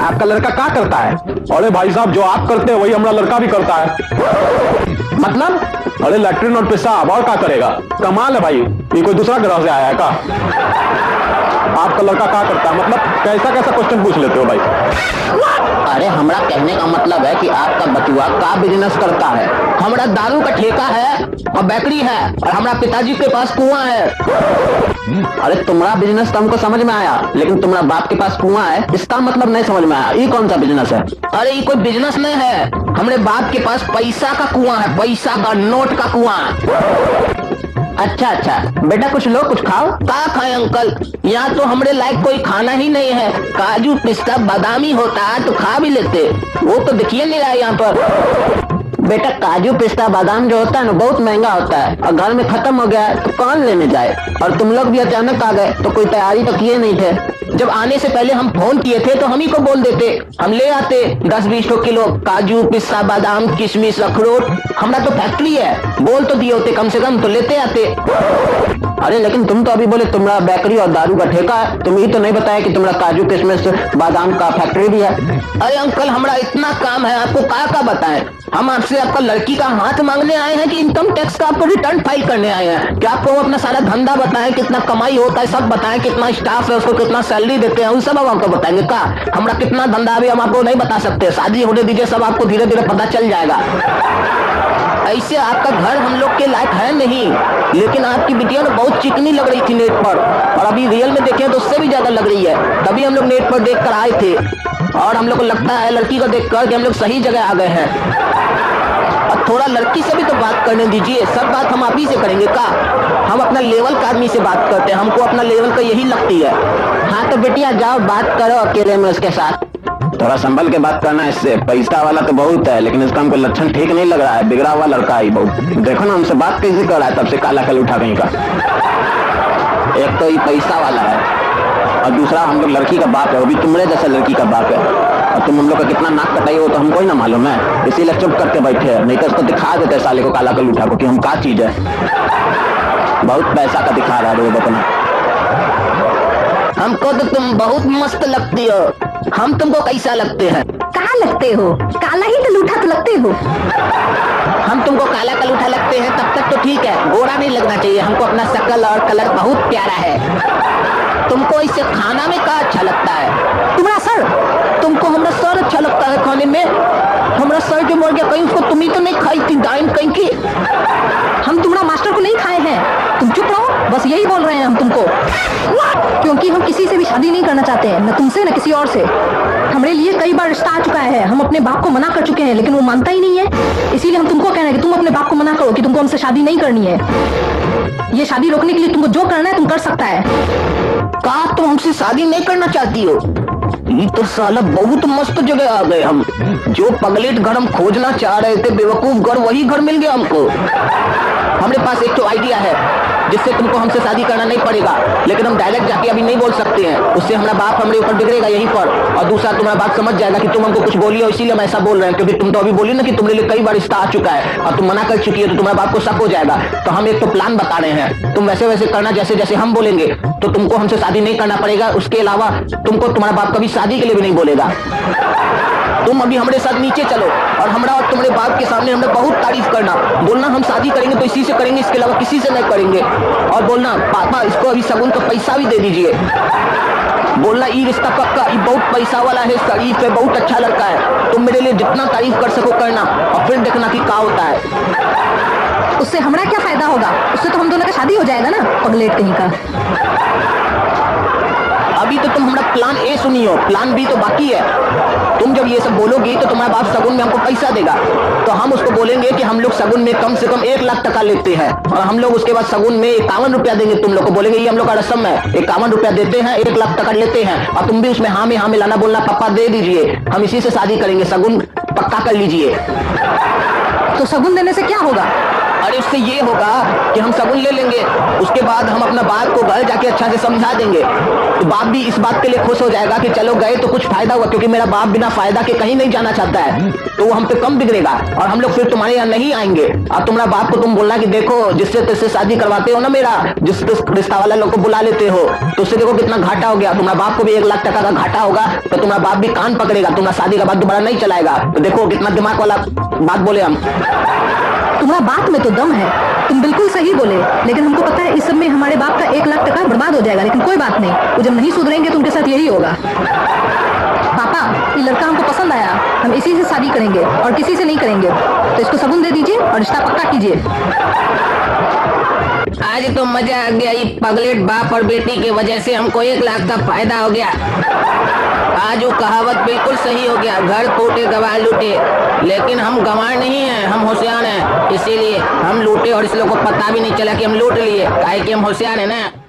आपका लड़का क्या करता है? अरे भाई साहब, जो आप करते हैं वही हमारा लड़का भी करता है। मतलब? अरे लैट्रिन और पेशाब, और क्या करेगा? कमाल है भाई, ये कोई दूसरा ग्रह से आया है क्या? आपका लड़का क्या करता है? मतलब कैसा कैसा क्वेश्चन पूछ लेते हो भाई? अरे हमारा कहने का मतलब है कि आपका बचुआ का बिजनेस करता है। हमारा दारू का ठेका है और बेकरी है, और हमारा पिताजी के पास कुआं है। अरे तुम्हारा बिजनेस तो हमको समझ में आया, लेकिन तुम्हारा बाप के पास कुआं है, इसका मतलब नहीं समझ में आया। ये कौन सा बिजनेस है? अरे ये कोई बिजनेस नहीं है, हमारे बाप के पास पैसा का कुआं है, पैसा का, नोट का कुआं। अच्छा अच्छा बेटा, कुछ लो, कुछ खाओ। क्या खाए अंकल, यहाँ तो हमारे लायक कोई खाना ही नहीं है। काजू पिस्ता बादाम ही होता है तो खा भी लेते, वो तो दिखिए नहीं रहा है यहाँ पर। बेटा काजू पिस्ता बादाम जो होता है ना, बहुत महंगा होता है, और घर में खत्म हो गया है तो कौन लेने जाए। और तुम लोग भी अचानक आ गए तो कोई तैयारी तो किए नहीं थे। जब आने से पहले हम फोन किए थे तो हम ही को बोल देते, हम ले आते 10-20 किलो काजू पिस्ता बादाम किशमिश अखरोट। हमारा तो फैक्ट्री है, बोल तो दिए होते कम से कम, तो लेते आते। अरे लेकिन तुम तो अभी बोले तुम्हारा बेकरी और दारू का ठेका है, तुम ही तो नहीं बताया कि तुम्हारा काजू किशमिश बादाम का फैक्ट्री भी है। अरे अंकल, हमारा इतना काम है, आपको क्या बताएं। हम आपसे आपका लड़की का हाथ मांगने आए हैं कि इनकम टैक्स का आपको रिटर्न फाइल करने आए हैं? कि आपको अपना सारा धंधा बताएं, कितना कमाई होता है सब बताएं, कितना स्टाफ है उसको कितना सैलरी देते हैं, उन सब हम आपको बताएंगे। का हमारा कितना धंधा अभी हम आपको नहीं बता सकते, शादी होने दीजिए, सब आपको धीरे धीरे पता चल जाएगा। ऐसे आपका घर हम लोग के लायक है नहीं, लेकिन आपकी बिटिया ना बहुत चिकनी लग रही थी नेट पर, और अभी रियल में देखें तो उससे भी ज्यादा लग रही है। तभी हम लोग नेट पर देख कर आए थे, और हम लोग को लगता है लड़की को देख कर कि हम लोग सही जगह आ गए हैं। और थोड़ा लड़की से भी तो बात करने दीजिए, सब बात हम आप ही से करेंगे का? हम अपना लेवल का आदमी से बात करते हैं, हमको अपना लेवल का यही लगती है। हाँ तो बेटिया जाओ बात करो अकेले में उसके साथ। थोड़ा संभल के बात करना, इससे पैसा वाला तो बहुत है, लेकिन इसका हमको लक्षण ठीक नहीं लग रहा है, बिगड़ा हुआ लड़का ही बहुत। देखो ना हमसे बात कैसे कर रहा है, तब से काला कल उठा कहीं का। एक तो ये पैसा वाला है, और दूसरा हम लोग लड़की का बाप है, वो भी तुम्हारे जैसा लड़की का बाप है, और तुम हम लोग का कितना नाक कटाई हो तो हमको ही ना मालूम है, इसीलिए चुप करके बैठे हैं। नहीं तो उसको दिखा देते साले को काला कल उठा को कि हम क्या चीज है। बहुत पैसा का दिखा रहा है वो अपना। हमको तो तुम बहुत मस्त लगती हो, हम तुमको कैसा लगते हैं? कहाँ लगते हो? काला ही तो लूठा तो लगते हो। हम तुमको काला कलूठा लगते हैं तब तक तो ठीक है, गोरा नहीं लगना चाहिए। हमको अपना शक्ल और कलर बहुत प्यारा है। तुमको इससे खाना में क्या अच्छा लगता है? तुम्हारा सर? तुमको हमारा सर अच्छा लगता है खाने में? हमारा सर जो मर गया, कहीं उसको तुम ही तो नहीं खाई थी डाइन कहीं की? हम तुम्हारा मास्टर को नहीं खाए हैं, तुम चुप रहो, बस यही बोल रहे हैं हम तुमको। क्योंकि हम किसी से भी शादी नहीं करना चाहते हैं, न तुमसे न किसी और से। हमारे लिए कई बार रिश्ता आ चुका है, हम अपने बाप को मना कर चुके हैं, लेकिन वो मानता ही नहीं है। इसीलिए हम तुमको कह रहे हैं कि तुम अपने बाप को मना करो कि तुमको हमसे शादी नहीं करनी है। ये शादी रोकने के लिए तुमको जो करना है तुम कर सकता है। कहा तुम हमसे शादी नहीं करना चाहती हो? ये तो साला बहुत मस्त जगह आ गए हम। जो पगलेट घर हम खोजना चाह रहे थे, बेवकूफ घर, वही घर मिल गया हमको। हमारे पास एक तो आइडिया है जिससे तुमको हमसे शादी करना नहीं पड़ेगा, लेकिन हम डायरेक्ट जाके अभी नहीं बोल सकते हैं, उससे हमारा बाप हमारे ऊपर बिगड़ेगा यहीं पर। और दूसरा तुम्हारा बाप समझ जाएगा कि तुम हमको कुछ बोली हो, इसीलिए हम ऐसा बोल रहे हैं। क्योंकि तुम तो अभी बोली ना कि तुम्हारे लिए कई बार रिश्ता आ चुका है और तुम मना कर चुकी है, तो तुम्हारे बाप को शक हो जाएगा। तो हम एक तो प्लान बता रहे हैं, तुम वैसे वैसे करना जैसे जैसे हम बोलेंगे, तो तुमको हमसे शादी नहीं करना पड़ेगा। उसके अलावा तुमको तुम्हारा बाप कभी शादी के लिए भी नहीं बोलेगा। तुम अभी हमारे साथ नीचे चलो और हमारा और तुम्हारे बाप के सामने हमने बहुत तारीफ करना, बोलना हम शादी करेंगे तो इसी से करेंगे, इसके अलावा किसी से नहीं करेंगे। और बोलना पापा इसको अभी सगुन का पैसा भी दे दीजिए। बोलना ये रिश्ता पक्का, ये बहुत पैसा वाला है, शरीफ है, बहुत अच्छा लड़का है। तुम मेरे लिए जितना तारीफ कर सको करना, और फिर देखना कि क्या होता है। उससे हमारा क्या फायदा होगा? उससे तो हम दोनों का शादी हो जाएगा ना, पगलेट कहीं का। अभी तो तुम हमारा प्लान ए सुनियो, प्लान बी तो बाकी है। तुम जब ये सब बोलोगी तो तुम्हारा बाप सगुन में हमको पैसा देगा, तो हम उसको बोलेंगे कि हम लोग सगुन में कम से कम 1 लाख टका लेते हैं, और हम लोग उसके बाद सगुन में 51 रुपया देंगे। तुम लोग को बोलेंगे ये हम लोग का रस्म है, 51 रुपया देते हैं, 1 लाख टका लेते हैं, और तुम भी उसमें हाँ में लाना, बोलना पापा दे दीजिए, हम इसी से शादी करेंगे, सगुन पक्का कर लीजिए। तो सगुन देने से क्या होगा? अरे उससे ये होगा कि हम सबून ले लेंगे, उसके बाद हम अपना बाप को घर जाके अच्छा से समझा देंगे, तो बाप भी इस बात के लिए खुश हो जाएगा कि चलो गए तो कुछ फायदा हुआ, क्योंकि मेरा बाप बिना फायदा के कहीं नहीं जाना चाहता है, तो वो हम पे कम बिगड़ेगा और हम लोग फिर तुम्हारे यहाँ नहीं आएंगे। अब तुम्हारा बाप को तुम बोलना कि देखो जिससे तुझसे शादी करवाते हो ना मेरा, जिस रिश्ता वाला लोग को बुला लेते हो, तो उससे देखो कितना घाटा हो गया, तुम्हारा बाप को भी 1 लाख टका का घाटा होगा, तो तुम्हारा बाप भी कान पकड़ेगा, तुम्हारा शादी का बात दोबारा नहीं चलाएगा। तो देखो कितना दिमाग वाला बात बोले हम। तुम्हारा बात में तो दम है, तुम बिल्कुल सही बोले, लेकिन हमको पता है इस सब में हमारे बाप का 1 लाख टका बर्बाद हो जाएगा, लेकिन कोई बात नहीं, वो जब नहीं सुधरेंगे तो उनके साथ यही होगा। पापा, ये लड़का हमको पसंद आया, हम इसी से शादी करेंगे और किसी से नहीं करेंगे, तो इसको सबून दे दीजिए और रिश्ता पक्का कीजिए। आज तो मजा आ गया, ये पगलेट बाप और बेटी की वजह से हमको 1 लाख का फायदा हो गया। आज वो कहावत बिल्कुल सही हो गया, घर फूटे गवार लूटे, लेकिन हम गंवार नहीं हैं, हम होशियार हैं, इसीलिए हम लूटे और इस लोग को पता भी नहीं चला कि हम लूट लिए, काहे कि हम होशियार हैं ना।